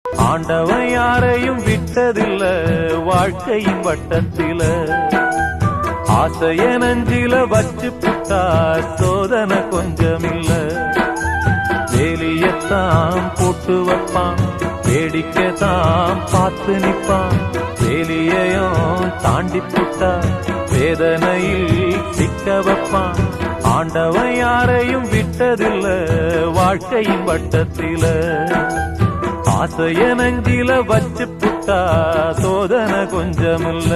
ஆண்டவன் யாரையும் விட்டதில்ல வாழ்க்கையின் வட்டத்தில, ஆசைய நஞ்சில வச்சு புட்டா சோதனை கொஞ்சமில்ல. வேலியத்தான் போட்டு வைப்பான், வேடிக்கைத்தான் பார்த்து நிப்பான். வேலியையும் தாண்டி புட்டா வேதனையில் சிக்க வைப்பான். ஆண்டவன் யாரையும் விட்டதில்ல வாழ்க்கையின் வட்டத்தில, ஆசைய நஞ்சில வச்சு புட்டா சோதனை கொஞ்சமில்ல.